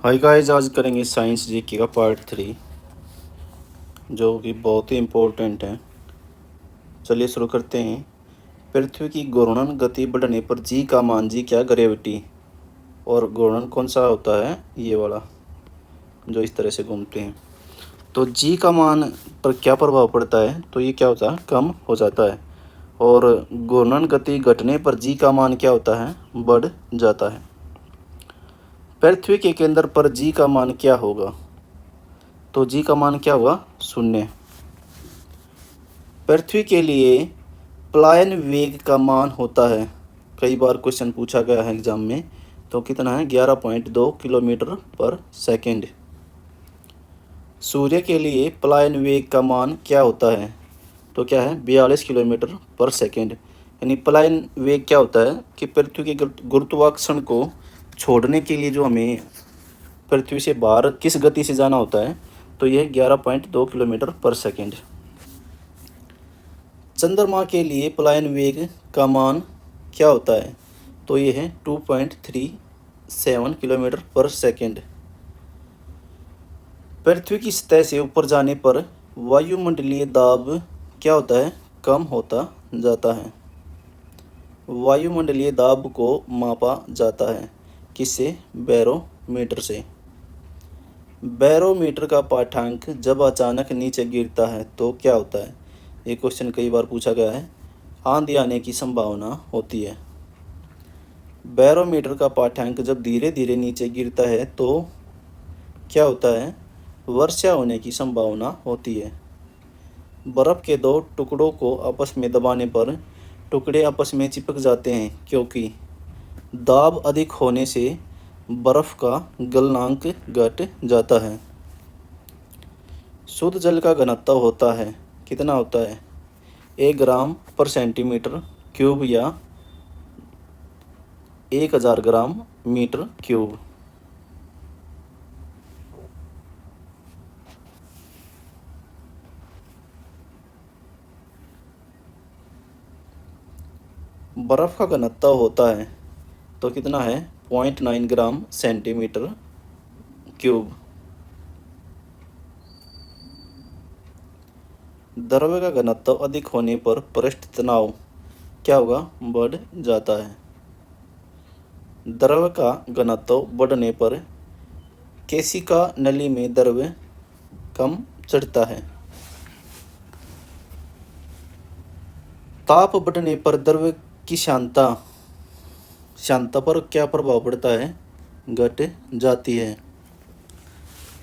Hi guys, आज करेंगे science GK का पार्ट 3 जो कि बहुत ही इम्पोर्टेंट है। चलिए शुरू करते हैं। पृथ्वी की घूर्णन गति बढ़ने पर जी का मान, जी क्या ग्रेविटी, और घूर्णन कौन सा होता है, ये वाला जो इस तरह से घूमते हैं। तो जी का मान पर क्या प्रभाव पड़ता है, तो ये क्या होता है, कम हो जाता है। और घूर्णन गति घटने पर जी का मान क्या होता है, बढ़ जाता है। पृथ्वी के केंद्र पर जी का मान क्या होगा, तो जी का मान क्या होगा, 0। पृथ्वी के लिए पलायन वेग का मान होता है, कई बार क्वेश्चन पूछा गया है एग्जाम में, तो कितना है, 11.2 किलोमीटर पर सेकंड। सूर्य के लिए पलायन वेग का मान क्या होता है, तो क्या है, 42 किलोमीटर पर सेकंड। यानी पलायन वेग क्या होता है कि पृथ्वी के गुरुत्वाकर्षण को छोड़ने के लिए जो हमें पृथ्वी से बाहर किस गति से जाना होता है, तो यह 11.2 किलोमीटर पर सेकंड। चंद्रमा के लिए पलायन वेग का मान क्या होता है, तो ये है 2.37 किलोमीटर पर सेकंड। पृथ्वी की सतह से ऊपर जाने पर वायुमंडलीय दाब क्या होता है, कम होता जाता है। वायुमंडलीय दाब को मापा जाता है किससे, बैरोमीटर से। बैरोमीटर का पाठ्यांक जब अचानक नीचे गिरता है तो क्या होता है, ये क्वेश्चन कई बार पूछा गया है। आंधी आने की संभावना होती है। बैरोमीटर का पाठ्यांक जब धीरे धीरे नीचे गिरता है तो क्या होता है, वर्षा होने की संभावना होती है। बर्फ़ के दो टुकड़ों को आपस में दबाने पर टुकड़े आपस में चिपक जाते हैं, क्योंकि दाब अधिक होने से बर्फ़ का गलनांक घट जाता है। शुद्ध जल का घनत्व होता है, कितना होता है, 1 ग्राम पर सेंटीमीटर क्यूब या 1000 ग्राम मीटर क्यूब। बर्फ़ का घनत्व होता है तो कितना है, 0.9 ग्राम सेंटीमीटर क्यूब। द्रव्य का घनत्व अधिक होने पर पृष्ठ तनाव क्या होगा, बढ़ जाता है। द्रव्य का घनत्व बढ़ने पर केशिका नली में द्रव्य कम चढ़ता है। ताप बढ़ने पर द्रव्य की शांता पर क्या प्रभाव पड़ता है, घट जाती है।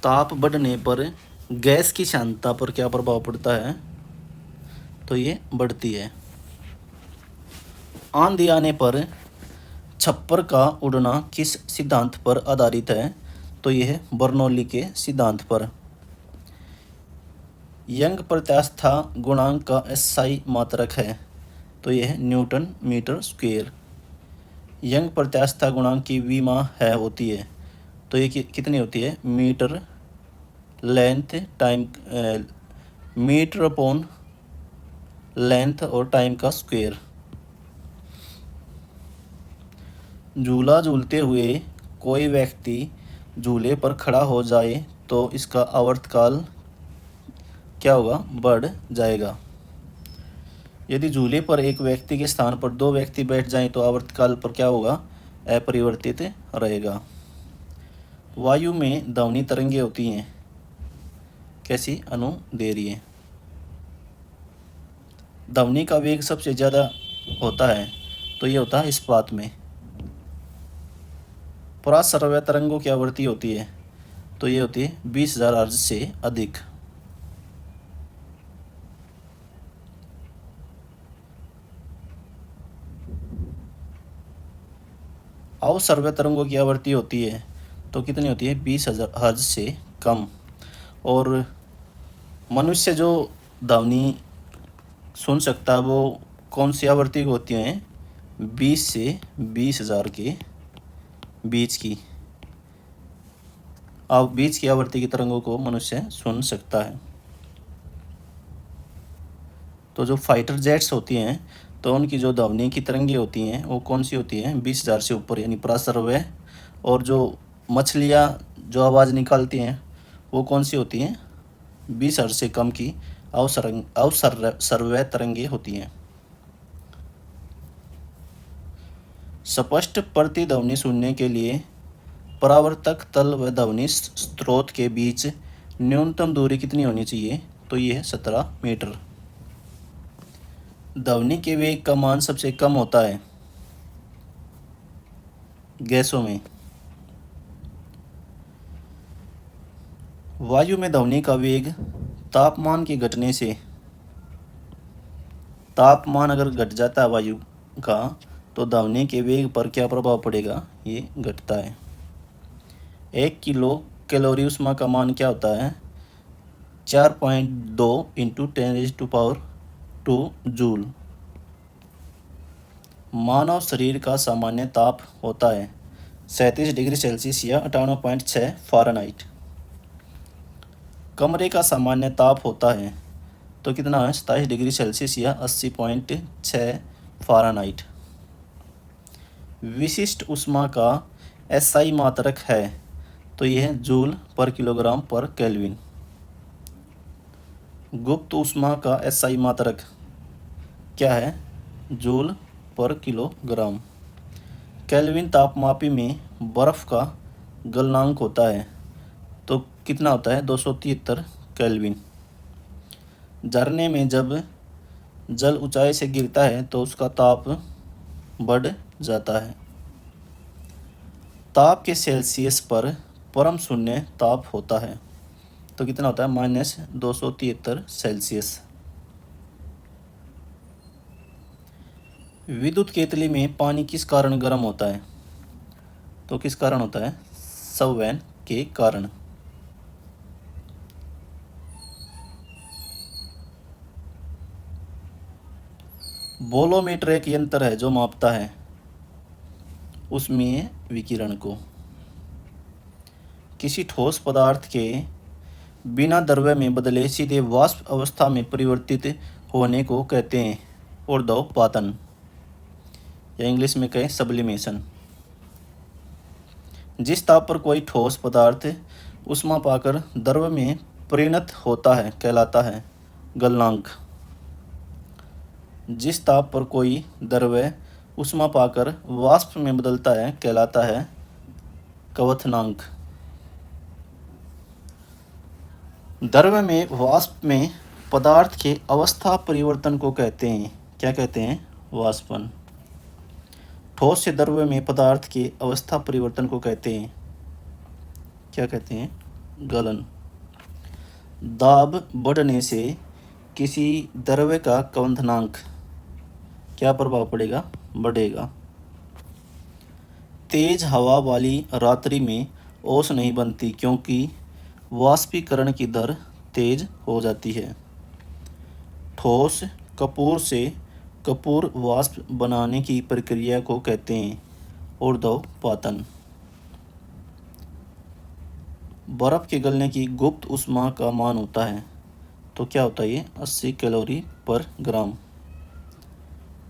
ताप बढ़ने पर गैस की शांता पर क्या प्रभाव पड़ता है, तो ये बढ़ती है। आंधी आने पर छप्पर का उड़ना किस सिद्धांत पर आधारित है, तो यह है बर्नौली के सिद्धांत पर। यंग प्रत्यास्था गुणांक का एसआई मात्रक है, तो यह है न्यूटन मीटर स्क्वेयर। यंग प्रत्यास्था गुणांक की विमा है होती है, तो ये कितनी होती है, metre length time, metre upon length और टाइम का स्क्वायर। झूला झूलते हुए कोई व्यक्ति झूले पर खड़ा हो जाए तो इसका आवर्तकाल क्या होगा, बढ़ जाएगा। यदि झूले पर एक व्यक्ति के स्थान पर 2 व्यक्ति बैठ जाएं तो आवर्तकाल पर क्या होगा, अपरिवर्तित रहेगा। वायु में ध्वनि तरंगें होती हैं, कैसी, अनुदैर्घ्य। ध्वनि का वेग सबसे ज़्यादा होता है, तो ये होता है इस्पात में। पराश्रव्य तरंगों की आवृत्ति होती है, तो ये होती है 20,000 हर्ट्ज से अधिक। अवसर्व्य तरंगों की आवृत्ति होती है, तो कितनी होती है, 20,000 हर्ट्ज से कम। और मनुष्य जो ध्वनि सुन सकता है वो कौन सी आवृत्ति की होती हैं, 20 से 20,000 के बीच की आवृत्ति की तरंगों को मनुष्य सुन सकता है। तो जो फाइटर जेट्स होती हैं तो उनकी जो ध्वनि की तरंगें होती हैं वो कौन सी होती हैं, 20,000 से ऊपर, यानी पराश्रव्य। और जो मछलियाँ जो आवाज़ निकालती हैं वो कौन सी होती हैं? 20 हर्ट्ज से कम की अवसर्वय तरंगे होती हैं। स्पष्ट प्रतिध्वनि सुनने के लिए परावर्तक तल व ध्वनि स्रोत के बीच न्यूनतम दूरी कितनी होनी चाहिए? तो ये है 17 मीटर। ध्वनि के वेग का मान सबसे कम होता है गैसों में। वायु में ध्वनि का वेग तापमान के घटने से, तापमान अगर घट जाता है वायु का तो ध्वनि के वेग पर क्या प्रभाव पड़ेगा? ये घटता है। 1 किलो कैलोरी ऊष्मा का मान क्या होता है? 4.2 इंटू 10⁻²⁴ जूल। मानव शरीर का सामान्य ताप होता है 37 डिग्री सेल्सियस या 98.6 फ़ारेनहाइट। कमरे का सामान्य ताप होता है तो कितना है? 27 डिग्री सेल्सियस या 80.6 फ़ारेनहाइट। विशिष्ट ऊष्मा का एसआई मात्रक है तो यह है जूल पर किलोग्राम पर केल्विन। गुप्त ऊष्मा का एसआई मात्रक क्या है? जूल पर किलोग्राम। केल्विन तापमापी में बर्फ़ का गलनांक होता है तो कितना होता है? 273 केल्विन। झरने में जब जल ऊंचाई से गिरता है तो उसका ताप बढ़ जाता है। ताप के सेल्सियस पर परम शून्य ताप होता है तो कितना होता है? -273 सेल्सियस। विद्युत केतली में पानी किस कारण गर्म होता है? तो किस कारण होता है? संवहन के कारण। बोलोमीटर एक यंत्र है जो मापता है ऊष्मीय विकिरण को। किसी ठोस पदार्थ के बिना द्रव्य में बदले सीधे वाष्प अवस्था में परिवर्तित होने को कहते हैं ऊर्ध्वपातन, या इंग्लिश में कहें सब्लिमेशन। जिस ताप पर कोई ठोस पदार्थ ऊष्मा पाकर द्रव में परिणत होता है कहलाता है गलनांक। जिस ताप पर कोई द्रव्य ऊष्मा पाकर वाष्प में बदलता है कहलाता है क्वथनांक। द्रव्य में वाष्प में पदार्थ के अवस्था परिवर्तन को कहते हैं, क्या कहते हैं? वाष्पन। ठोस से द्रव्य में पदार्थ के अवस्था परिवर्तन को कहते हैं, क्या कहते हैं? गलन। दाब बढ़ने से किसी द्रव्य का क्वथनांक क्या प्रभाव पड़ेगा? बढ़ेगा। तेज हवा वाली रात्रि में ओस नहीं बनती क्योंकि वाष्पीकरण की दर तेज हो जाती है। ठोस कपूर से कपूर वाष्प बनाने की प्रक्रिया को कहते हैं ऊर्ध्वपातन। बर्फ के गलने की गुप्त ऊष्मा का मान होता है तो क्या होता है? ये 80 कैलोरी पर ग्राम।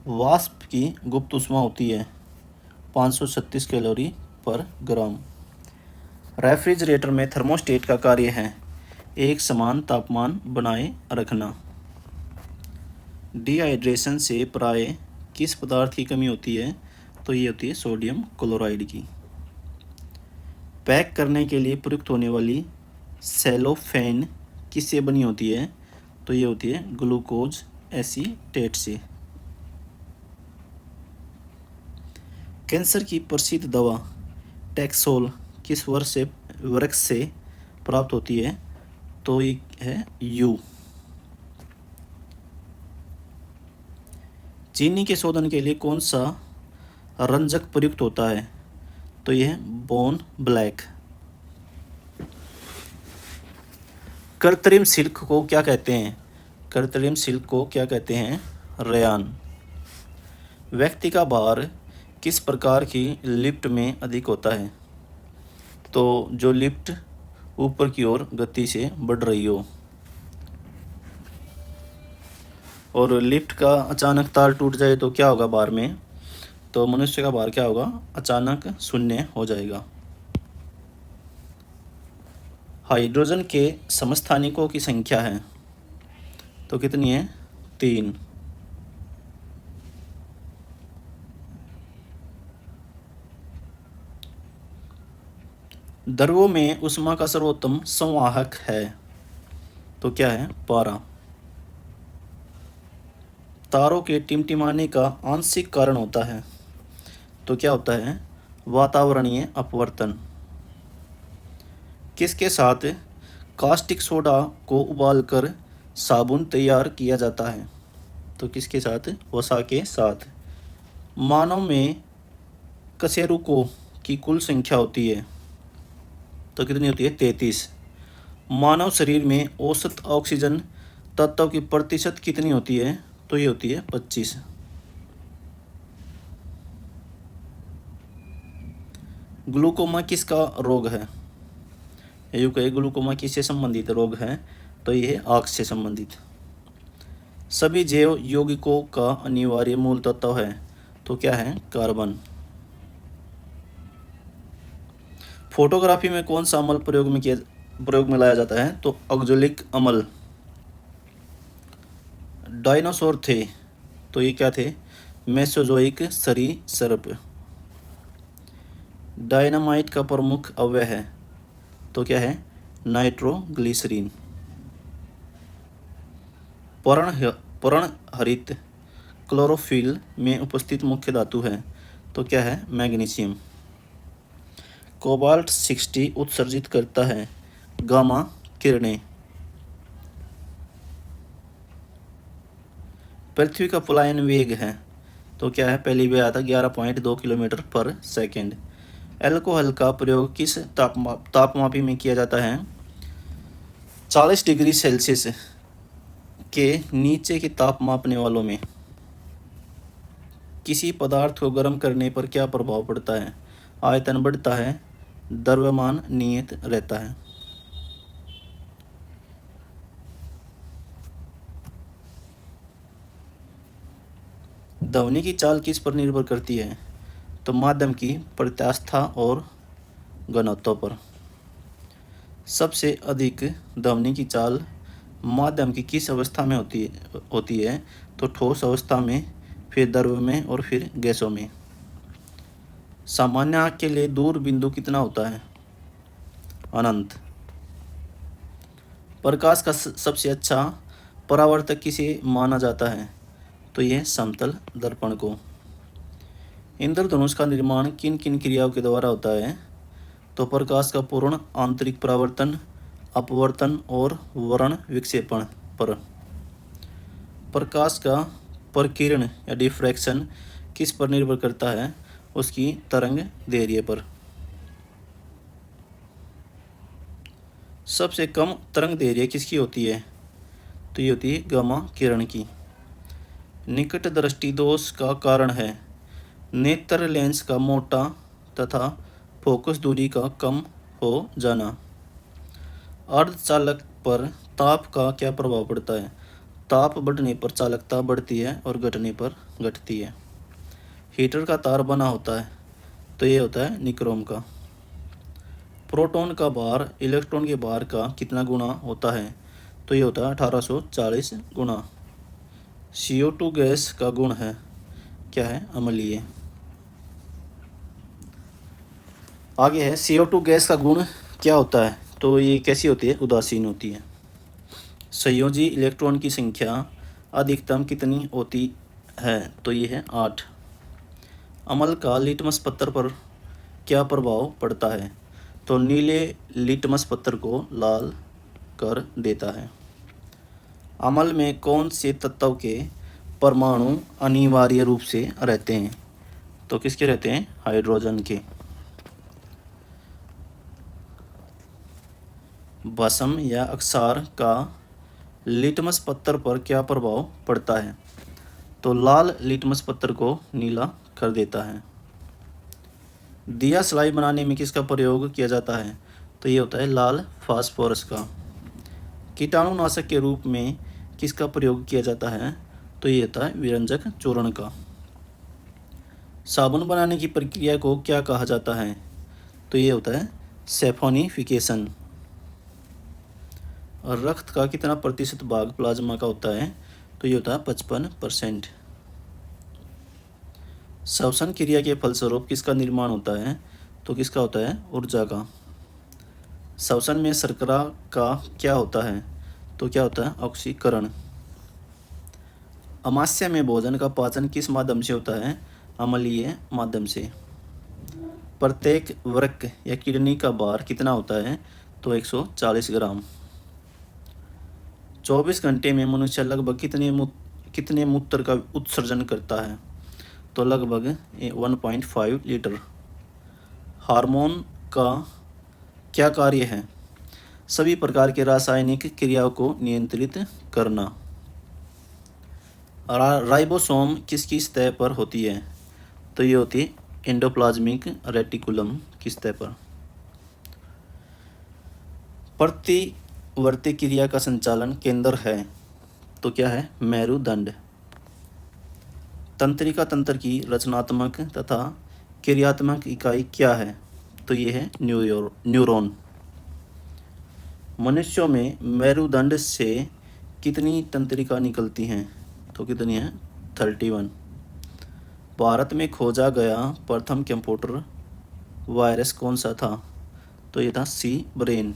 वाष्प की गुप्त ऊष्मा होती है 536 कैलोरी पर ग्राम। रेफ्रिजरेटर में थर्मोस्टेट का कार्य है एक समान तापमान बनाए रखना। डिहाइड्रेशन से प्राय किस पदार्थ की कमी होती है? तो ये होती है सोडियम क्लोराइड की। पैक करने के लिए प्रयुक्त होने वाली सेलोफेन किससे बनी होती है? तो ये होती है ग्लूकोज एसीटेट से। कैंसर की प्रसिद्ध दवा टैक्सोल किस वृक्ष से प्राप्त होती है? तो ये है यू। चीनी के शोधन के लिए कौन सा रंजक प्रयुक्त होता है? तो यह है बोन ब्लैक। कृत्रिम सिल्क को क्या कहते हैं? कृत्रिम सिल्क को क्या कहते हैं? रेयान। व्यक्ति का भार किस प्रकार की लिफ्ट में अधिक होता है? तो जो लिफ्ट ऊपर की ओर गति से बढ़ रही हो। और लिफ्ट का अचानक तार टूट जाए तो क्या होगा भार में? तो मनुष्य का भार क्या होगा? अचानक शून्य हो जाएगा। हाइड्रोजन के समस्थानिकों की संख्या है तो कितनी है? 3। द्रवों में ऊष्मा का सर्वोत्तम संवाहक है तो क्या है? पारा। तारों के टिमटिमाने का आंशिक कारण होता है तो क्या होता है? वातावरणीय अपवर्तन। किसके साथ कास्टिक सोडा को उबालकर साबुन तैयार किया जाता है तो किसके साथ? वसा के साथ। मानव में कशेरुकों की कुल संख्या होती है तो कितनी होती है? 33। मानव शरीर में औसत ऑक्सीजन तत्व की प्रतिशत कितनी होती है तो ये होती है 25। ग्लूकोमा किसका रोग है? यू कहे ग्लूकोमा किससे संबंधित रोग है तो ये है आँख से संबंधित। सभी जैव यौगिकों का अनिवार्य मूल तत्व है तो क्या है? कार्बन। फोटोग्राफी में कौन सा अमल प्रयोग में लाया जाता है तो ऑक्जेलिक अमल। डायनासोर थे तो ये क्या थे? मेसोजोइक सरीसृप। डायनामाइट का प्रमुख अवयव है तो क्या है? नाइट्रोग्लिसरीन। पर्णहरित क्लोरोफिल में उपस्थित मुख्य धातु है तो क्या है? मैग्नीशियम। कोबाल्ट 60 उत्सर्जित करता है गामा किरणें। पृथ्वी का पलायन वेग है तो क्या है? पहले भी आया था 11.2 किलोमीटर पर सेकेंड। अल्कोहल का प्रयोग किस तापमापी में किया जाता है? 40 डिग्री सेल्सियस के नीचे के ताप मापने वालों में। किसी पदार्थ को गर्म करने पर क्या प्रभाव पड़ता है? आयतन बढ़ता है, द्रव्यमान नियत रहता है। ध्वनि की चाल किस पर निर्भर करती है तो माध्यम की प्रत्यास्था और घनत्व पर। सबसे अधिक ध्वनि की चाल माध्यम की किस अवस्था में होती है तो ठोस अवस्था में, फिर द्रव में और फिर गैसों में। सामान्य आँख के लिए दूर बिंदु कितना होता है? अनंत। प्रकाश का सबसे अच्छा परावर्तक किसे माना जाता है तो यह समतल दर्पण को। इंद्रधनुष का निर्माण किन किन क्रियाओं के द्वारा होता है तो प्रकाश का पूर्ण आंतरिक परावर्तन, अपवर्तन और वर्ण विक्षेपण पर। प्रकाश का प्रकीर्ण या डिफ्रैक्शन किस पर निर्भर करता है? उसकी तरंग दैर्ध्य पर। सबसे कम तरंग दैर्ध्य किसकी होती है तो ये होती है गामा किरण की। निकट दृष्टि दोष का कारण है नेत्र लेंस का मोटा तथा फोकस दूरी का कम हो जाना। अर्धचालक पर ताप का क्या प्रभाव पड़ता है? ताप बढ़ने पर चालकता बढ़ती है और घटने पर घटती है। हीटर का तार बना होता है तो ये होता है निक्रोम का। प्रोटॉन का भार इलेक्ट्रॉन के भार का कितना गुना होता है तो ये होता है 1840 गुना। CO2 गैस का गुण है क्या है? अम्लीय। आगे है CO2 गैस का गुण क्या होता है तो ये कैसी होती है? उदासीन होती है। संयोजी इलेक्ट्रॉन की संख्या अधिकतम कितनी होती है तो ये है 8। अम्ल का लिटमस पत्थर पर क्या प्रभाव पड़ता है तो नीले लिटमस पत्थर को लाल कर देता है। अम्ल में कौन से तत्व के परमाणु अनिवार्य रूप से रहते हैं तो किसके रहते हैं? हाइड्रोजन के। भस्म या अक्षार का लिटमस पत्थर पर क्या प्रभाव पड़ता है तो लाल लिटमस पत्थर को नीला कर देता है। दिया सलाई बनाने में किसका प्रयोग किया जाता है तो ये होता है लाल फास्फोरस का। कीटाणुनाशक के रूप में किसका प्रयोग किया जाता है तो ये होता है विरंजक चूर्ण का। साबुन बनाने की प्रक्रिया को क्या कहा जाता है तो ये होता है सैफोनिफिकेशन। रक्त का कितना प्रतिशत भाग प्लाज्मा का होता है? तो ये होता है 55%। श्वसन क्रिया के फलस्वरूप किसका निर्माण होता है? तो किसका होता है? ऊर्जा का। श्वसन में शर्करा का क्या होता है? तो क्या होता है? ऑक्सीकरण। अमाशय में भोजन का पाचन किस माध्यम से होता है? अम्लीय माध्यम से। प्रत्येक वृक्क या किडनी का भार कितना होता है? तो 140 ग्राम। 24 घंटे में मनुष्य लगभग कितने मूत्र का उत्सर्जन करता है? तो लगभग 1.5 लीटर। हार्मोन का क्या कार्य है? सभी प्रकार के रासायनिक क्रियाओं को नियंत्रित करना। राइबोसोम किसकी सतह पर होती है? तो ये होती है एंडोप्लाज्मिक रेटिकुलम की सतह पर। प्रतिवर्ती क्रिया का संचालन केंद्र है? तो क्या है? मेरुदंड। तंत्रिका तंत्र की रचनात्मक तथा क्रियात्मक इकाई क्या है? तो ये है न्यूरॉन। मनुष्यों में मेरुदंड से कितनी तंत्रिका निकलती हैं? तो कितनी है? 31। भारत में खोजा गया प्रथम कंप्यूटर वायरस कौन सा था? तो ये था सी ब्रेन।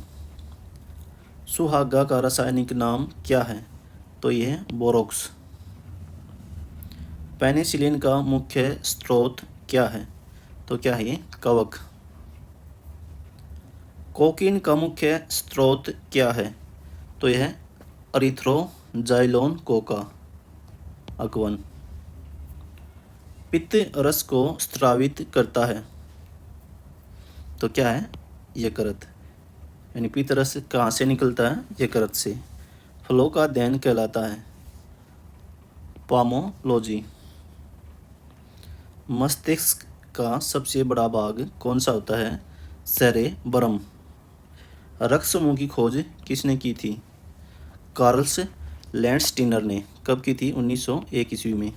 सुहागा का रासायनिक नाम क्या है? तो ये है बोरोक्स। पेनिसिलिन का मुख्य स्रोत क्या है? तो क्या है? ये कवक। कोकीन का मुख्य स्रोत क्या है? तो यह है एरिथ्रोजाइलोन कोका अकवन। पित्त रस को स्रावित करता है? तो क्या है? यकृत। यानी पित्त रस कहाँ से निकलता है? यकृत से। फ्लो का अध्ययन कहलाता है पामोलॉजी। मस्तिष्क का सबसे बड़ा भाग कौन सा होता है? सेरेब्रम। रक्त समूह की खोज किसने की थी? कार्ल्स लैंडस्टीनर ने। कब की थी? 1901 ईस्वी में।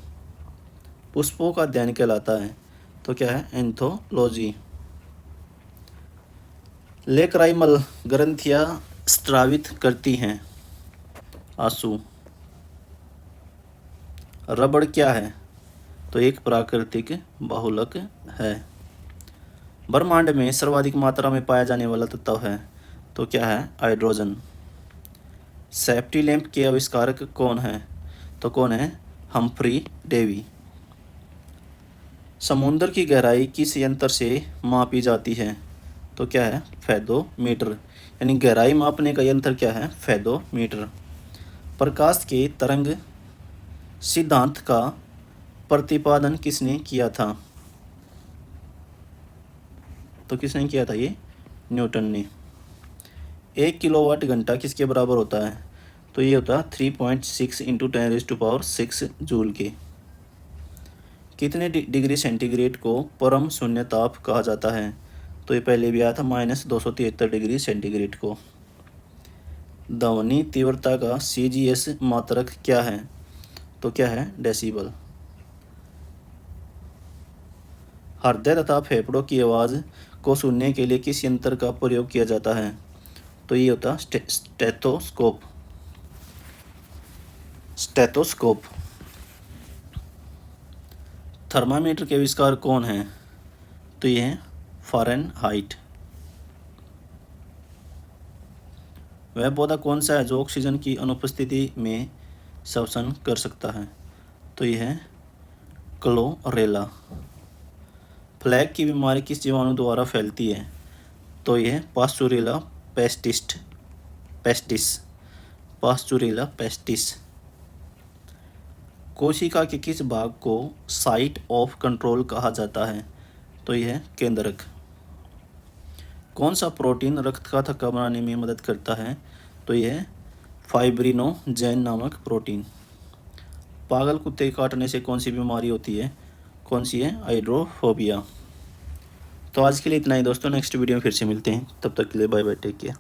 पुष्पों का अध्ययन कहलाता है? तो क्या है? एंथोलॉजी। लेक्राइमल ग्रंथियां स्रावित करती हैं? आंसू। रबड़ क्या है? तो एक प्राकृतिक बहुलक है। ब्रह्मांड में सर्वाधिक मात्रा में पाया जाने वाला तत्व है? तो क्या है? हाइड्रोजन। सेफ्टी लैंप के आविष्कारक कौन है? तो कौन है? Humphry Davy. समुद्र की गहराई किस यंत्र से मापी जाती है? तो क्या है? फेदोमीटर। यानी गहराई मापने का यंत्र क्या है? फेदोमीटर। प्रकाश के तरंग सिद्धांत का प्रतिपादन किसने किया था? तो किसने किया था? ये न्यूटन ने। 1 किलोवाट घंटा किसके बराबर होता है? तो ये होता है 3.6 × 10⁶ जूल के। कितने डिग्री सेंटीग्रेड को परम शून्य ताप कहा जाता है? तो ये पहले भी आया था -273 डिग्री सेंटीग्रेड को। ध्वनि तीव्रता का CGS मात्रक क्या है? तो क्या है? डेसिबल। हृदय तथा फेफड़ों की आवाज़ को सुनने के लिए किस यंत्र का प्रयोग किया जाता है? तो ये होता है स्टेथोस्कोप। थर्मामीटर के आविष्कार कौन है? तो ये है फ़ारेनहाइट। वह पौधा कौन सा है जो ऑक्सीजन की अनुपस्थिति में श्वसन कर सकता है? तो यह है क्लोरेला। फ्लैग की बीमारी किस जीवाणु द्वारा फैलती है? तो यह पास्चुरेला पेस्टिस। कोशिका के किस भाग को साइट ऑफ कंट्रोल कहा जाता है? तो यह केंद्रक। कौन सा प्रोटीन रक्त का थक्का बनाने में मदद करता है? तो यह फाइब्रिनोजेन नामक प्रोटीन। पागल कुत्ते काटने से कौन सी बीमारी होती है? कौन सी है? हाइड्रोफोबिया। तो आज के लिए इतना ही दोस्तों, नेक्स्ट वीडियो में फिर से मिलते हैं, तब तक के लिए बाय बाय, टेक केयर।